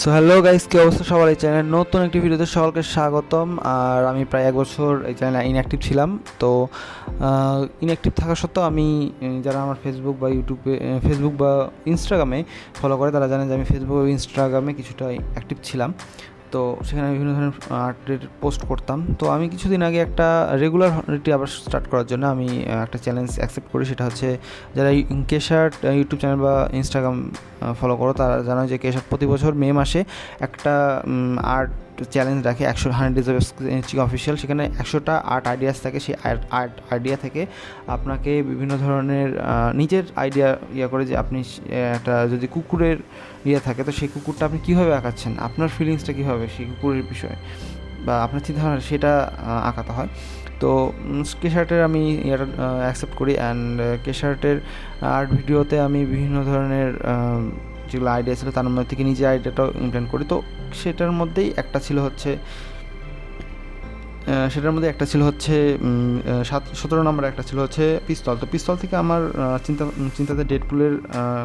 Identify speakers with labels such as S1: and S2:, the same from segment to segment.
S1: So hello guys, কি অবস্থা সবার? এই চ্যানেলের নতুন একটি ভিডিওতে সকলকে স্বাগতম। আর আমি প্রায় 1 বছর এই চ্যানেলে ইনঅ্যাক্টিভ ছিলাম। তো ইনঅ্যাক্টিভ থাকা সত্ত্বেও আমি, যারা আমার ফেসবুক বা ইউটিউবে, ফেসবুক বা ইনস্টাগ্রামে ফলো করে তারা জানে যে আমি ফেসবুক ও ইনস্টাগ্রামে কিছুটা অ্যাক্টিভ ছিলাম। তো সেখানে বিভিন্ন ধরনের আর্ট রিলেটেড পোস্ট করতাম। তো আমি কিছুদিন আগে একটা রেগুলারিটি আবার স্টার্ট করার জন্য আমি একটা চ্যালেঞ্জ অ্যাকসেপ্ট করি। সেটা হচ্ছে, যারা কেশার্ট ইউটিউব চ্যানেল বা ইনস্টাগ্রাম ফলো করো তারা জানো যে কেশার্ট প্রতি বছর মে মাসে একটা আর্ট চ্যালেঞ্জ রাখে 100 ডেজ অফ স্কেচিং অফিসিয়াল। সেখানে 100টা আর্ট আইডিয়াস থাকে। সেই আর্ট আইডিয়া থেকে আপনাকে বিভিন্ন ধরনের নিজের আইডিয়া করে যে আপনি একটা যদি কুকুরের থাকে তো সেই কুকুরটা আপনি কীভাবে আঁকাচ্ছেন, আপনার ফিলিংসটা কীভাবে সেই কুকুরের বিষয়ে বা আপনার চিন্তাভাবনা সেটা আঁকাতে হয়। তো কেশার্টের আমি অ্যাকসেপ্ট করি। অ্যান্ড কেশার্টের আর্ট ভিডিওতে আমি বিভিন্ন ধরনের যেগুলো আইডিয়া ছিল তার মধ্যে থেকে নিজের আইডিয়াটাও ইমপ্লিমেন্ট করি। তো সেটার মধ্যেই একটা ছিল হচ্ছে 17 নম্বর একটা ছিল হচ্ছে পিস্তল। তো পিস্তল থেকে আমার চিন্তাতে ডেডপুলের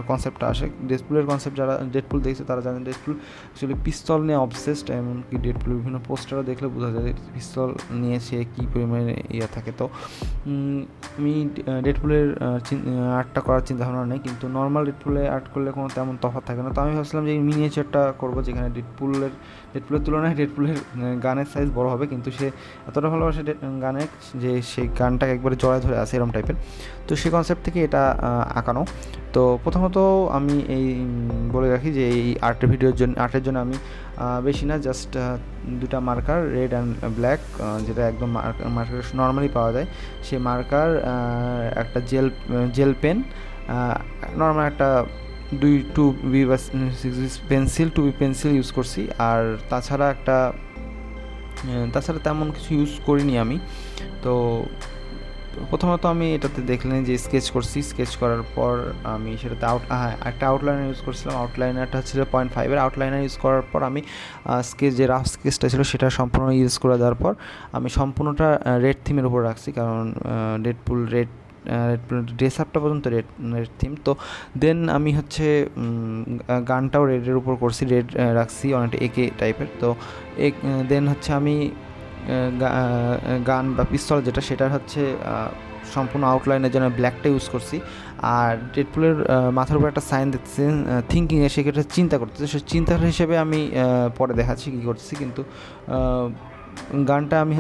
S1: কনসেপ্টটা আসে। ডেডপুলের কনসেপ্ট যারা ডেডপুল দেখছে তারা জানেন ডেডপুল অ্যাকচুয়ালি পিস্তল নিয়ে অবসেসড। এমনকি ডেডপুলের বিভিন্ন পোস্টারও দেখলে বোঝা যায় পিস্তল নিয়ে সে কী পরিমাণে থাকে। তো আমি ডেডপুলের আর্টটা করার চিন্তাভাবনা নেই, কিন্তু নর্মাল ডেডপুলে আর্ট করলে কোনো তেমন তফাৎ থাকে না। তো আমি ভাবছিলাম যে এই মিনিয়েচারটা করবো, যেখানে ডেডপুলের তুলনায় ডেডপুলের গানের সাইজ বড় হবে, কিন্তু সে এতটা ভালোবাসে গানে যে সেই গানটাকে একবারে জড়ায় ধরে আছে এরকম টাইপের। তো সেই কনসেপ্ট থেকে এটা আঁকানো। তো প্রথমত আমি এই বলে রাখি যে এই আর্টের জন্য আমি বেশি না, জাস্ট 2টা মার্কার, রেড অ্যান্ড ব্ল্যাক, যেটা একদম মার্কার নর্মালি পাওয়া যায় সেই মার্কার, একটা জেল পেন, নর্মাল একটা 2B বা 6B pencil, 2B pencil use করছি। আর তাছাড়া তেমন কিছু ইউজ করিনি আমি। তো প্রথমত আমি এটাতে দেখলেন যে স্কেচ করছি। স্কেচ করার পর আমি সেটাতে একটা আউটলাইনার ইউজ করছিলাম। আউটলাইনারটা ছিল 0.5-এর আউটলাইনার ইউজ করার পর আমি যে রাফ স্কেচটা ছিল সেটা সম্পূর্ণ ইউজ করে দেওয়ার পর আমি সম্পূর্ণটা রেড থিমের উপর রাখছি, কারণ ডেডপুল রেড ড্রেস আপটা পর্যন্ত রেড থিম। তো দেন আমি হচ্ছে গানটাও রেডের উপর করছি, রেড রাখছি অনেকটা একে টাইপের। তো দেন হচ্ছে আমি গান বা পিস্তল সেটার হচ্ছে সম্পূর্ণ আউটলাইনের জন্য ব্ল্যাকটা ইউজ করছি। আর ডেডপুলের মাথার উপর একটা সাইন দেখতেছেন থিঙ্কিংয়ে, সেক্ষেত্রে চিন্তা করতেছে। সে চিন্তার হিসেবে আমি পরে দেখাচ্ছি কী করতেছি, কিন্তু গানটা আমি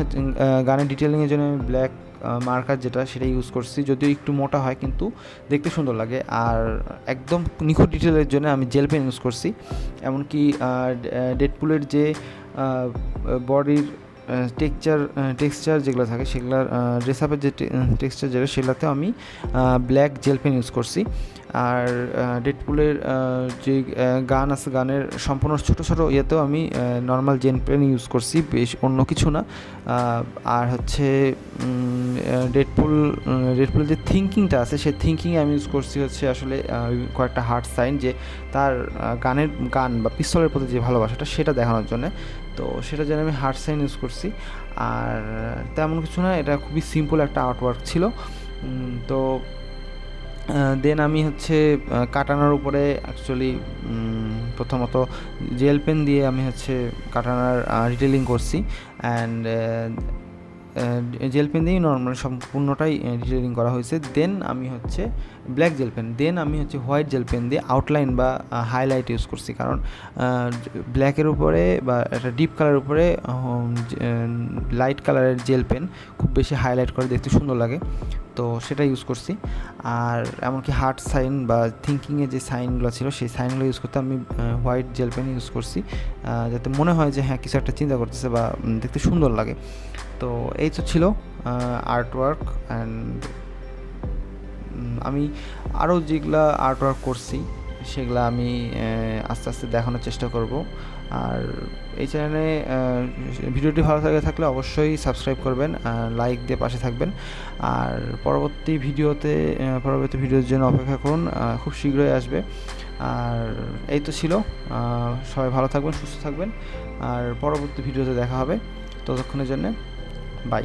S1: গানের ডিটেলিংয়ের জন্য আমি ব্ল্যাক মার্কার সেটা ইউজ করছি, যদিও একটু মোটা হয় কিন্তু দেখতে সুন্দর লাগে। আর একদম নিখুঁত ডিটেলের জন্য আমি জেল পেন ইউজ করছি। এমনকি ডেডপুলের যে বডির টেক্সচার যেগুলো থাকে সেগুলোর ড্রেস আপের যে টেক্সচার সেগুলোতেও আমি ব্ল্যাক জেল পেন ইউজ করছি। আর ডেডপুলের যে গান আছে, গানের সম্পূর্ণ ছোটো ইয়েতেও আমি নর্মাল জেল পেন ইউজ করছি, বেশ অন্য কিছু না। আর হচ্ছে ডেডপুলের যে থিঙ্কিংটা আছে সেই থিঙ্কিংয়ে আমি ইউজ করছি হচ্ছে আসলে কয়েকটা হার্ট সাইন, যে তার গান বা পিস্তলের প্রতি যে ভালোবাসাটা সেটা দেখানোর জন্য। তো সেটার জন্য আমি হার্ট সাইন ইউজ করছি। আর তেমন কিছু না, এটা খুবই সিম্পল একটা আর্টওয়ার্ক ছিল। তো দেন আমি হচ্ছে কাটানোর উপরে অ্যাকচুয়ালি প্রথমত জেল পেন দিয়ে আমি হচ্ছে কাটানার ডিটেলিং করছি। অ্যান্ড জেল পেন দিয়েই নর্মাল সম্পূর্ণটাই ডিটেলিং করা হয়েছে। দেন আমি হচ্ছে ব্ল্যাক জেল পেন, দেন আমি হচ্ছে হোয়াইট জেল পেন দিয়ে আউটলাইন বা হাইলাইট ইউজ করছি, কারণ ব্ল্যাকের উপরে বা একটা ডিপ কালারের উপরে লাইট কালারের জেল পেন খুব বেশি হাইলাইট করে দেখতে সুন্দর লাগে, তো সেটা ইউজ করছি। আর এমনকি হার্ট সাইন বা থিঙ্কিংয়ে যে সাইনগুলো ছিল সেই সাইনগুলো ইউজ করতে আমি হোয়াইট জেল পেন ইউজ করছি, যাতে মনে হয় যে হ্যাঁ কিছু একটা চিন্তা করতেছে বা দেখতে সুন্দর লাগে। তো এই তো ছিল আর্টওয়ার্ক। অ্যান্ড আমি আরও যেগুলো আর্টওয়ার্ক করছি সেগুলো আমি আস্তে আস্তে দেখানোর চেষ্টা করব। আর এই চ্যানেলে ভিডিওটি ভালো থাকলে অবশ্যই সাবস্ক্রাইব করবেন, লাইক দিয়ে পাশে থাকবেন। আর পরবর্তী ভিডিওর জন্য অপেক্ষা করুন, খুব শীঘ্রই আসবে। আর এই তো ছিল, সবাই ভালো থাকবেন, সুস্থ থাকবেন, আর পরবর্তী ভিডিওতে দেখা হবে। ততক্ষণের জন্য বাই।